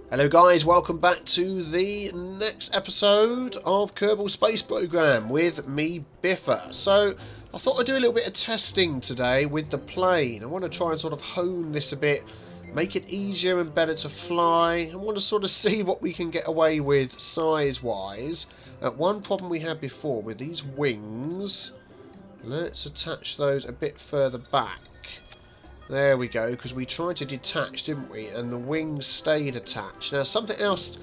Hello guys, welcome back to the next episode of Kerbal Space Program with me, Biffa. So, I thought I'd do a little bit of testing today with the plane. I want to try and sort of hone this a bit, make it easier and better to fly. I want to sort of see what we can get away with size-wise. One problem we had before with these wings, let's attach those a bit further back. There we go, because we tried to detach, didn't we? And the wings stayed attached. Now, something else,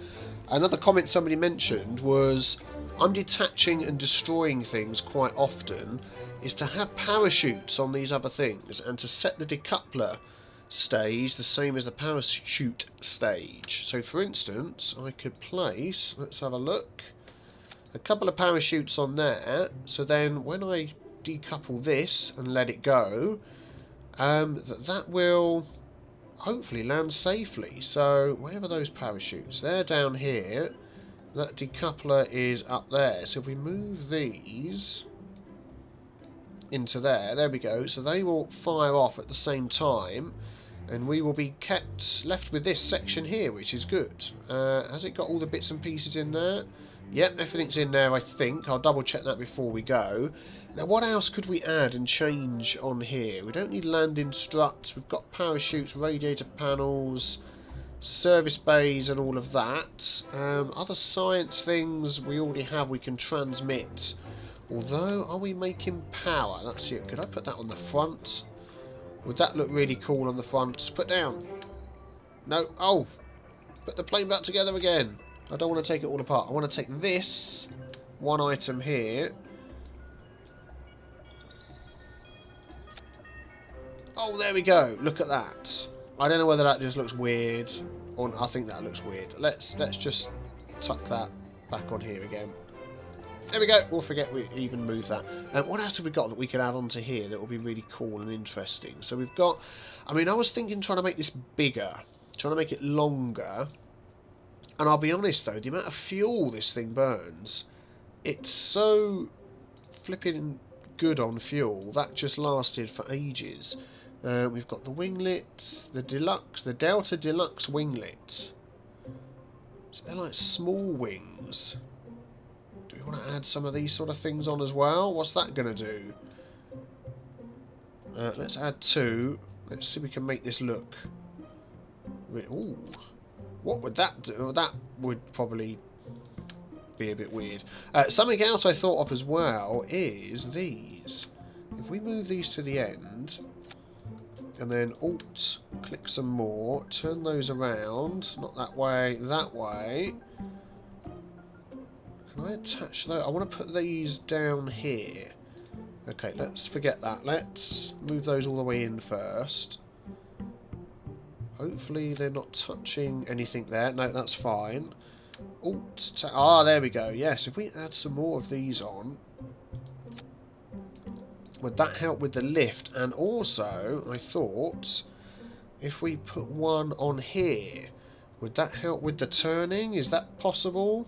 another comment somebody mentioned was, I'm detaching and destroying things quite often, is to have parachutes on these other things, and to set the decoupler stage the same as the parachute stage. So, for instance, I could place, let's have a look, a couple of parachutes on there, so then when I decouple this and let it go, that will hopefully land safely. So wherever those parachutes, they're down here, that decoupler is up there. So if we move these into there we go, so they will fire off at the same time, and we will be left with this section here, which is good. Has it got all the bits and pieces in there? Yep, everything's in there, I think. I'll double check that before we go. Now, what else could we add and change on here? We don't need landing struts. We've got parachutes, radiator panels, service bays and all of that. Other science things we already have we can transmit. Although, are we making power? That's it. Could I put that on the front? Would that look really cool on the front? Put down. No. Oh! Put the plane back together again. I don't want to take it all apart. I want to take this one item here. Oh, there we go. Look at that. I don't know whether that just looks weird, or I think that looks weird. Let's just tuck that back on here again. There we go. We'll forget we even moved that. What else have we got that we can add onto here that will be really cool and interesting? So we've got, I mean, I was thinking trying to make this bigger, trying to make it longer. And I'll be honest though, the amount of fuel this thing burns, it's so flipping good on fuel. That just lasted for ages. We've got the winglets, the deluxe, the Delta Deluxe winglet. So they're like small wings. Do we want to add some of these sort of things on as well? What's that going to do? Let's add two. Let's see if we can make this look. Ooh. What would that do? That would probably be a bit weird. Something else I thought of as well is these. If we move these to the end, and then Alt, click some more, turn those around, not that way, that way. Can I attach those? I want to put these down here. Okay, let's forget that. Let's move those all the way in first. Hopefully they're not touching anything there. No, that's fine. There we go. Yes, if we add some more of these on, would that help with the lift? And also, I thought, if we put one on here, would that help with the turning? Is that possible?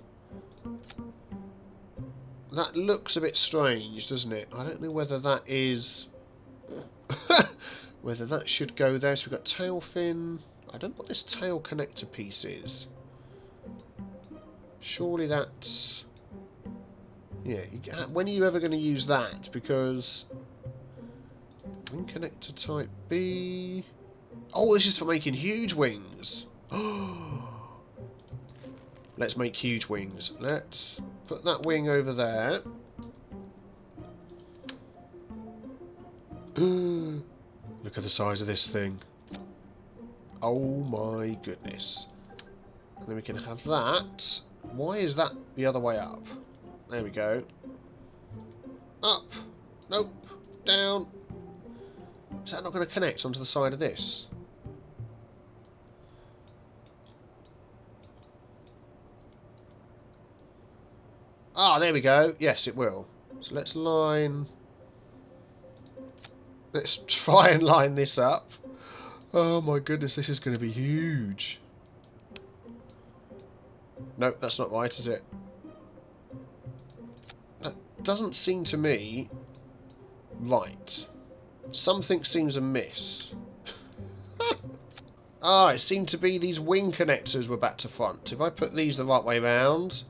That looks a bit strange, doesn't it? I don't know whether that is... whether that should go there. So we've got tail fin. I don't know what this tail connector piece is. Surely that's... Yeah, when are you ever going to use that? Because... Wing connector type B... Oh, this is for making huge wings. Let's make huge wings. Let's put that wing over there. Look at the size of this thing. Oh my goodness. And then we can have that. Why is that the other way up? There we go. Up. Nope. Down. Is that not going to connect onto the side of this? Ah, there we go. Yes, it will. So let's line... Let's try and line this up. Oh my goodness, this is going to be huge. Nope, that's not right, is it? That doesn't seem to me right. Something seems amiss. Ah, it seemed to be these wing connectors were back to front. If I put these the right way round,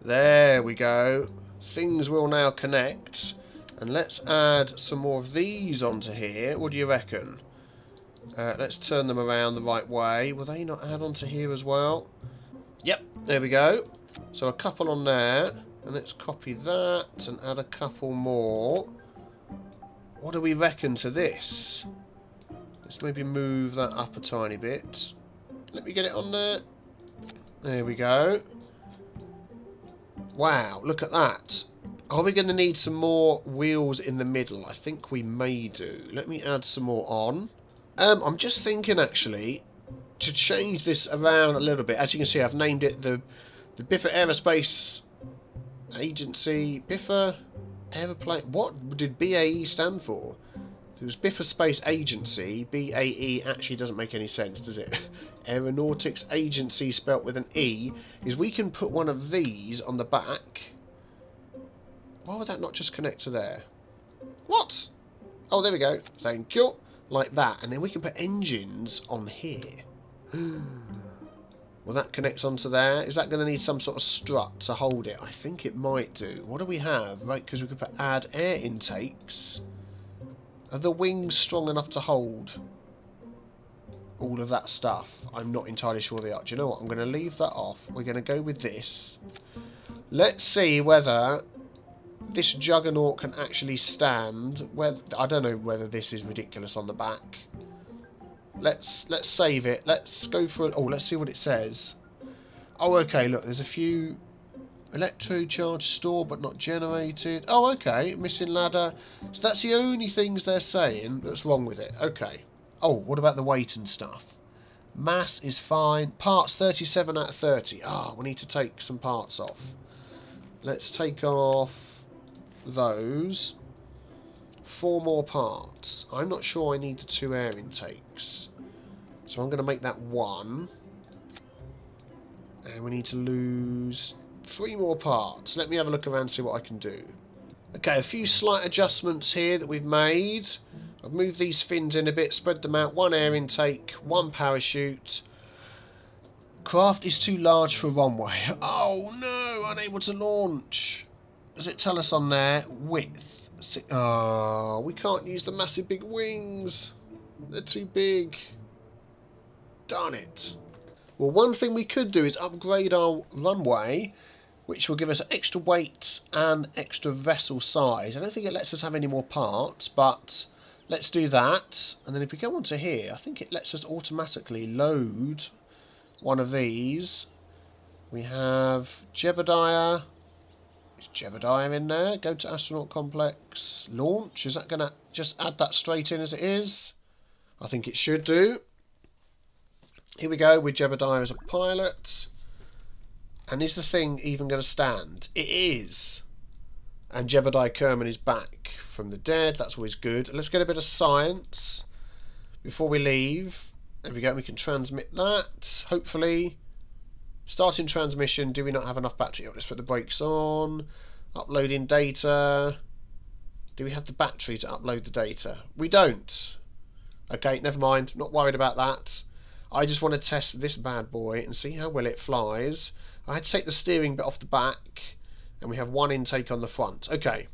there we go. Things will now connect. And let's add some more of these onto here. What do you reckon? Let's turn them around the right way. Will they not add onto here as well? Yep, there we go. So a couple on there. And let's copy that and add a couple more. What do we reckon to this? Let's maybe move that up a tiny bit. Let me get it on there. There we go. Wow, look at that. Are we going to need some more wheels in the middle? I think we may do. Let me add some more on. I'm just thinking, actually, to change this around a little bit. As you can see, I've named it the Biffa Aerospace Agency. Biffa Aeroplane. What did BAE stand for? It was Biffa Space Agency. BAE actually doesn't make any sense, does it? Aeronautics Agency spelt with an E. Is we can put one of these on the back. Why would that not just connect to there? What? Oh, there we go. Thank you. Like that. And then we can put engines on here. Well, that connects onto there. Is that going to need some sort of strut to hold it? I think it might do. What do we have? Right, because we could add air intakes. Are the wings strong enough to hold all of that stuff? I'm not entirely sure they are. Do you know what? I'm going to leave that off. We're going to go with this. Let's see whether this Juggernaut can actually stand. I don't know whether this is ridiculous on the back. Let's save it. Let's go for it. Oh, let's see what it says. Oh, okay. Look, there's a few electro-charge stored but not generated. Oh, okay. Missing ladder. So that's the only things they're saying that's wrong with it. Okay. Oh, what about the weight and stuff? Mass is fine. Parts 37 out of 30. Ah, we need to take some parts off. Let's take off those. 4 more parts. I'm not sure I need the 2 air intakes. So I'm going to make that 1. And we need to lose 3 more parts. Let me have a look around and see what I can do. Okay, a few slight adjustments here that we've made. I've moved these fins in a bit, spread them out. 1 air intake, 1 parachute. Craft is too large for runway. Oh no, unable to launch. Does it tell us on there? Width. Oh, we can't use the massive big wings. They're too big. Darn it. Well, one thing we could do is upgrade our runway, which will give us extra weight and extra vessel size. I don't think it lets us have any more parts, but let's do that. And then if we go onto here, I think it lets us automatically load one of these. We have Jebediah. Is Jebediah in there? Go to Astronaut Complex. Launch. Is that going to just add that straight in as it is? I think it should do. Here we go with Jebediah as a pilot. And is the thing even going to stand? It is. And Jebediah Kerman is back from the dead. That's always good. Let's get a bit of science before we leave. There we go. We can transmit that. Hopefully. Starting transmission. Do we not have enough battery? Oh, let's put the brakes on. Uploading data. Do we have the battery to upload the data? We don't. Okay, never mind. Not worried about that. I just want to test this bad boy and see how well it flies. I had to take the steering bit off the back. And we have 1 intake on the front. Okay.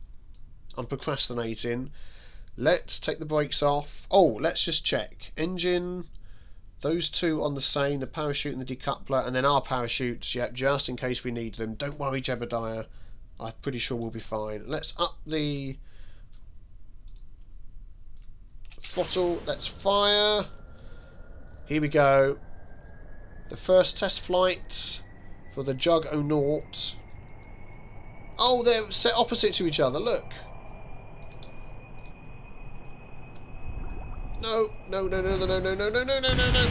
I'm procrastinating. Let's take the brakes off. Oh, let's just check. Engine. Those 2 on the same, the parachute and the decoupler, and then our parachutes, yep, just in case we need them. Don't worry, Jebediah. I'm pretty sure we'll be fine. Let's up the throttle. Let's fire. Here we go. The first test flight for the Jug'o Naut. Oh, they're set opposite to each other. Look. No, no, no, no, no, no, no, no, no, no, no, no.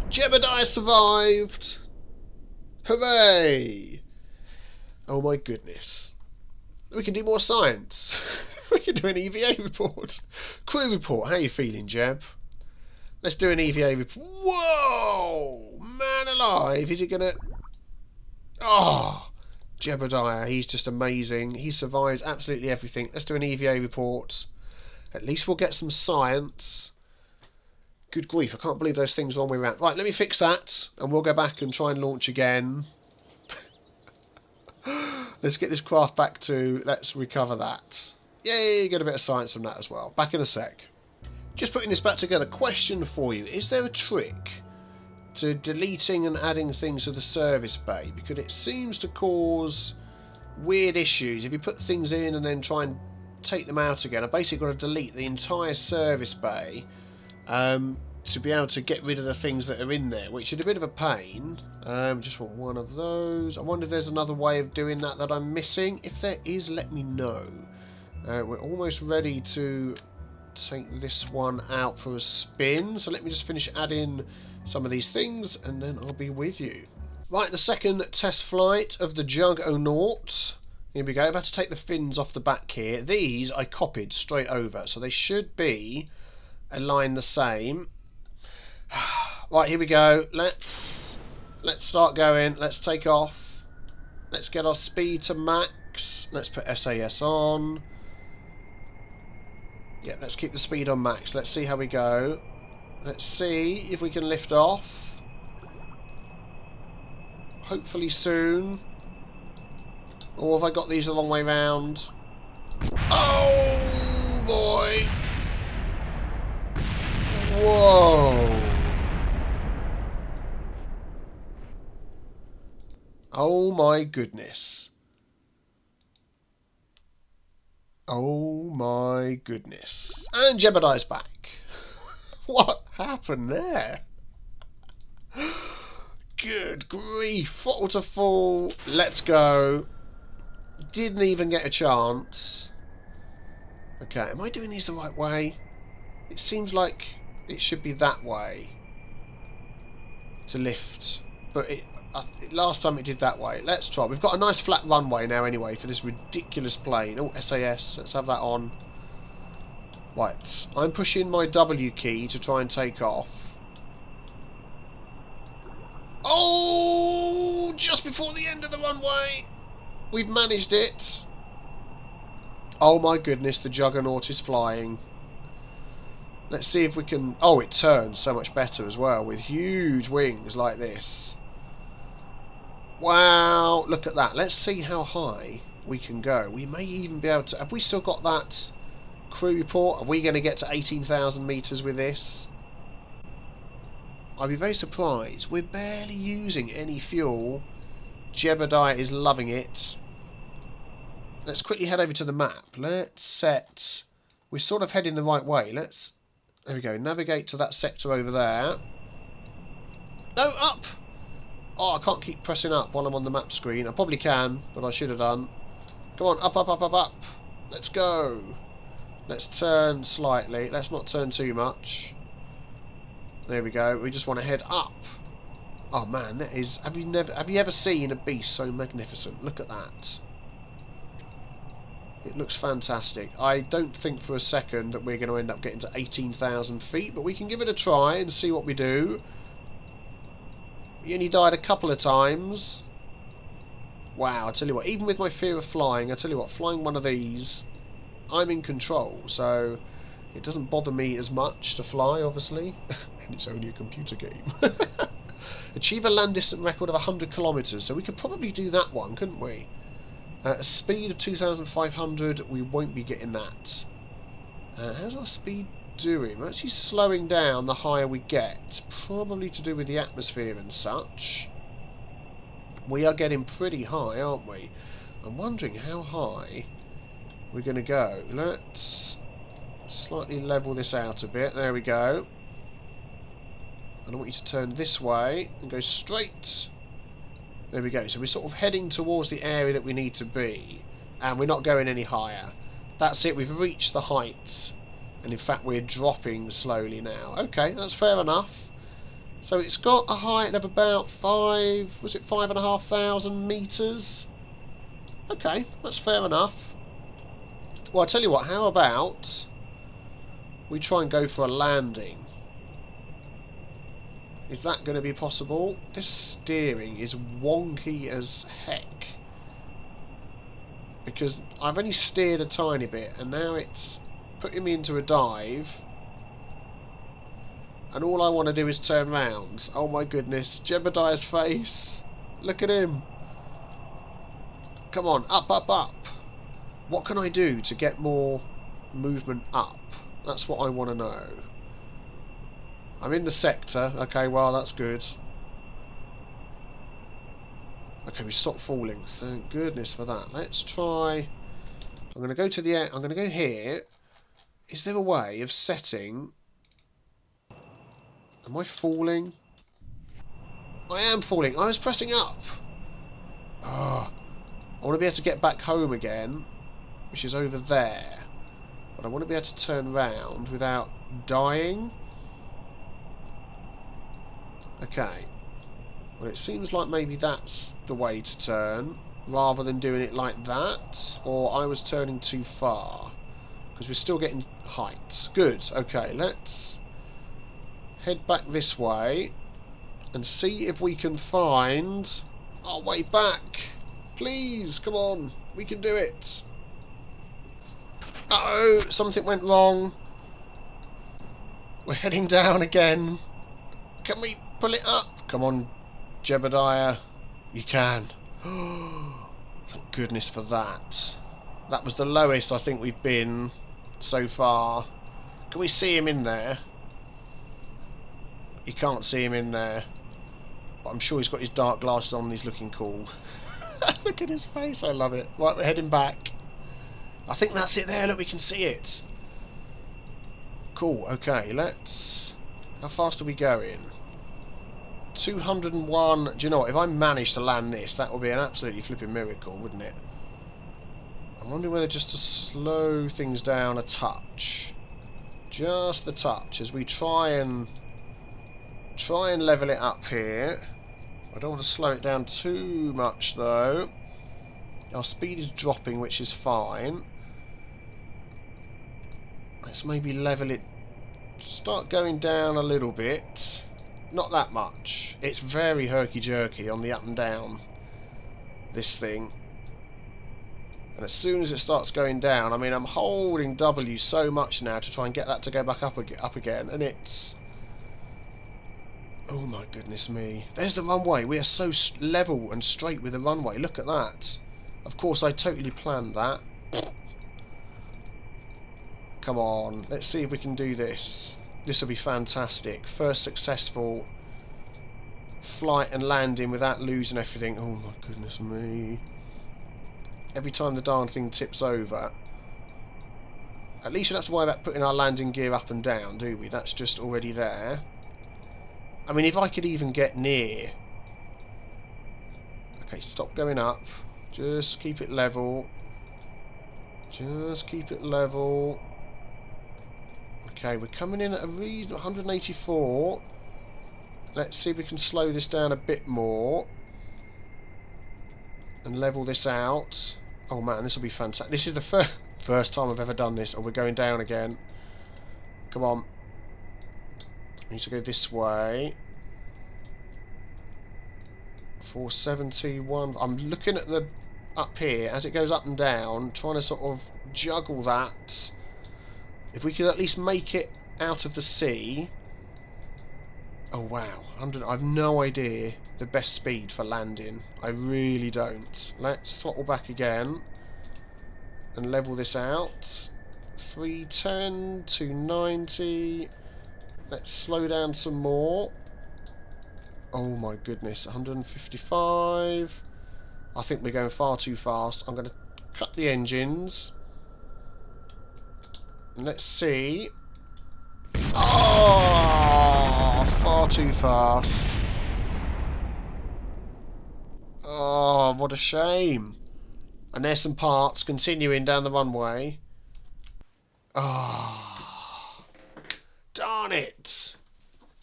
Jebediah survived. Hooray. Oh my goodness. We can do more science. We can do an EVA report. Crew report. How are you feeling, Jeb? Let's do an EVA report. Whoa! Man alive. Is he going to... Oh, Jebediah. He's just amazing. He survives absolutely everything. Let's do an EVA report. At least we'll get some science. Good grief, I can't believe those things are the wrong way around. Right, let me fix that, and we'll go back and try and launch again. Let's get this craft back to... Let's recover that. Yay, get a bit of science from that as well. Back in a sec. Just putting this back together. Question for you. Is there a trick to deleting and adding things to the service bay? Because it seems to cause weird issues. If you put things in and then try and take them out again, I've basically got to delete the entire service bay to be able to get rid of the things that are in there, which is a bit of a pain. Just want one of those. I wonder if there's another way of doing that that I'm missing. If there is, let me know. We're almost ready to take this one out for a spin. So let me just finish adding some of these things and then I'll be with you. Right, the second test flight of the Jug'o Naut. Here we go. I've had to take the fins off the back here. These I copied straight over, so they should be aligned the same. Right, here we go. Let's start going. Let's take off. Let's get our speed to max. Let's put SAS on. Yeah, let's keep the speed on max. Let's see how we go. Let's see if we can lift off. Hopefully soon. Or have I got these the long way round? Oh boy! Whoa! Oh my goodness. Oh my goodness. And Jebediah's back. What happened there? Good grief. Throttle to full. Let's go. Didn't even get a chance. Okay, am I doing these the right way? It seems like it should be that way to lift. But last time it did that way. Let's try. We've got a nice flat runway now anyway for this ridiculous plane. Oh, SAS. Let's have that on. Right. I'm pushing my W key to try and take off. Oh! Just before the end of the runway. We've managed it. Oh my goodness, the Juggernaut is flying. Let's see if we can... Oh, it turns so much better as well with huge wings like this. Wow, look at that. Let's see how high we can go. We may even be able to... Have we still got that crew report? Are we going to get to 18,000 metres with this? I'd be very surprised. We're barely using any fuel. Jebediah is loving it. Let's quickly head over to the map. Let's set... We're sort of heading the right way. Let's... There we go. Navigate to that sector over there. No, up! Oh, I can't keep pressing up while I'm on the map screen. I probably can, but I should have done. Come on, up, up, up, up, up. Let's go. Let's turn slightly. Let's not turn too much. There we go. We just want to head up. Oh man, that is... Have you ever seen a beast so magnificent? Look at that. It looks fantastic. I don't think for a second that we're going to end up getting to 18,000 feet, but we can give it a try and see what we do. We only died a couple of times. Wow, I tell you what, even with my fear of flying, I tell you what, flying one of these, I'm in control, so it doesn't bother me as much to fly, obviously. And it's only a computer game. Achieve a land distance record of 100 kilometres, so we could probably do that one, couldn't we? A speed of 2,500, we won't be getting that. How's our speed doing? We're actually slowing down the higher we get. Probably to do with the atmosphere and such. We are getting pretty high, aren't we? I'm wondering how high we're going to go. Let's slightly level this out a bit. There we go. And I want you to turn this way and go straight. There we go. So we're sort of heading towards the area that we need to be. And we're not going any higher. That's it. We've reached the height. And in fact, we're dropping slowly now. Okay, that's fair enough. So it's got a height of about 5,500 metres? Okay, that's fair enough. Well, I'll tell you what. How about we try and go for a landing? Is that going to be possible? This steering is wonky as heck. Because I've only steered a tiny bit and now it's putting me into a dive. And all I want to do is turn round. Oh my goodness. Jebediah's face. Look at him. Come on. Up, up, up. What can I do to get more movement up? That's what I want to know. I'm in the sector. Okay, well, that's good. Okay, we stopped falling. Thank goodness for that. Let's try... I'm going to go to the... I'm going to go here. Is there a way of setting... Am I falling? I am falling. I was pressing up. Oh, I want to be able to get back home again, which is over there. But I want to be able to turn round without dying. Okay. Well, it seems like maybe that's the way to turn, rather than doing it like that. Or I was turning too far. Because we're still getting height. Good. Okay, let's head back this way and see if we can find our way back. Please, come on. We can do it. Uh-oh, something went wrong. We're heading down again. Can we pull it up? Come on, Jebediah. You can. Thank goodness for that. That was the lowest I think we've been so far. Can we see him in there? You can't see him in there. But I'm sure he's got his dark glasses on and he's looking cool. Look at his face. I love it. Right, we're heading back. I think that's it there. Look, we can see it. Cool. Okay, let's... How fast are we going? 201. Do you know what? If I manage to land this, that would be an absolutely flipping miracle, wouldn't it? I'm wondering whether just to slow things down a touch. Just a touch as we try and level it up here. I don't want to slow it down too much though. Our speed is dropping, which is fine. Let's maybe level it, start going down a little bit. Not that much. It's very herky-jerky on the up and down, this thing. And as soon as it starts going down, I mean, I'm holding W so much now to try and get that to go back up again, and it's... Oh my goodness me. There's the runway. We are so level and straight with the runway. Look at that. Of course, I totally planned that. Come on. Let's see if we can do this. This will be fantastic. First successful flight and landing without losing everything. Oh my goodness me. Every time the darn thing tips over. At least we don't have to worry about putting our landing gear up and down, do we? That's just already there. I mean, if I could even get near... Okay, stop going up. Just keep it level. Just keep it level. Okay, we're coming in at a reasonable 184. Let's see if we can slow this down a bit more. And level this out. Oh man, this will be fantastic. This is the first time I've ever done this. Oh, we're going down again. Come on. Need to go this way. 471. I'm looking at the up here as it goes up and down, trying to sort of juggle that. If we could at least make it out of the sea. Oh wow, I've no idea the best speed for landing. I really don't. Let's throttle back again and level this out. 310, 290. Let's slow down some more. Oh my goodness, 155. I think we're going far too fast. I'm going to cut the engines. And let's see. Oh, far too fast. Oh, what a shame. And there's some parts continuing down the runway. Oh, darn it.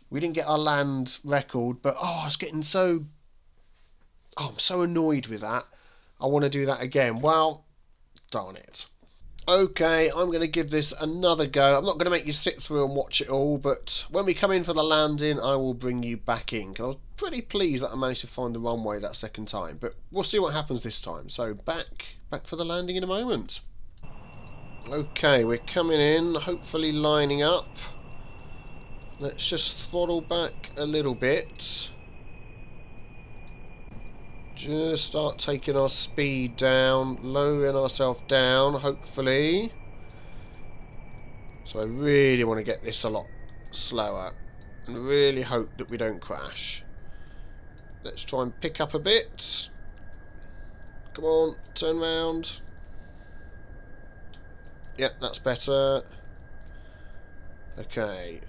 We didn't get our land record, but oh, I was getting so... Oh, I'm so annoyed with that. I want to do that again. Well, darn it. Okay, I'm going to give this another go. I'm not going to make you sit through and watch it all, but when we come in for the landing, I will bring you back in. 'Cause I was pretty pleased that I managed to find the runway that second time, but we'll see what happens this time. So back for the landing in a moment. Okay, we're coming in, hopefully lining up. Let's just throttle back a little bit. Just start taking our speed down, lowering ourselves down, hopefully. So I really want to get this a lot slower and really hope that we don't crash. Let's try and pick up a bit. Come on, turn round. Yep, that's better. Okay.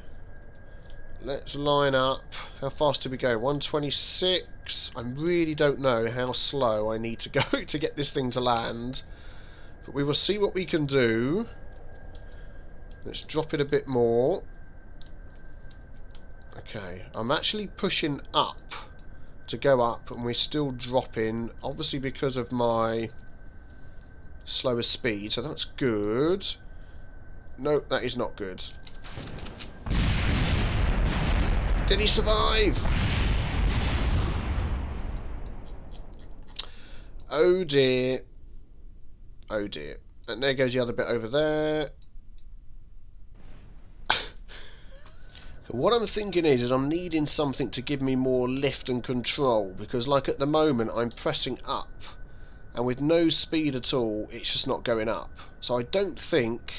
Let's line up. How fast did we go? 126. I really don't know how slow I need to go to get this thing to land. But we will see what we can do. Let's drop it a bit more. Okay, I'm actually pushing up to go up, and we're still dropping, obviously because of my slower speed, so that's good. No, that is not good. Did he survive? Oh dear. Oh dear. And there goes the other bit over there. What I'm thinking is I'm needing something to give me more lift and control, because like at the moment I'm pressing up and with no speed at all it's just not going up. So I don't think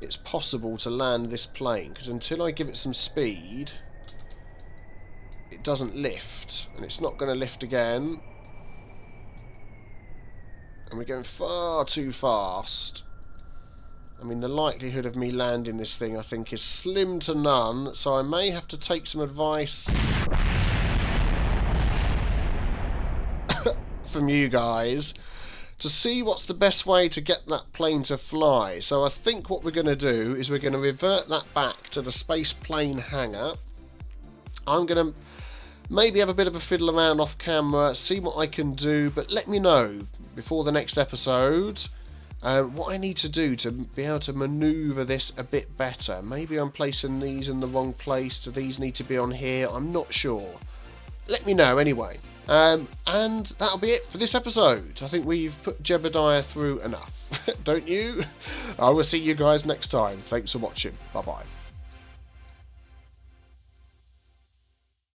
it's possible to land this plane, because until I give it some speed it doesn't lift, and it's not going to lift again, and we're going far too fast. I mean, the likelihood of me landing this thing, I think, is slim to none, so I may have to take some advice from you guys to see what's the best way to get that plane to fly. So I think what we're going to do is we're going to revert that back to the space plane hangar. I'm going to maybe have a bit of a fiddle around off camera, see what I can do, but let me know before the next episode what I need to do to be able to manoeuvre this a bit better. Maybe I'm placing these in the wrong place. Do these need to be on here? I'm not sure. Let me know anyway. And that'll be it for this episode. I think we've put Jebediah through enough. Don't you? I will see you guys next time. Thanks for watching. Bye bye.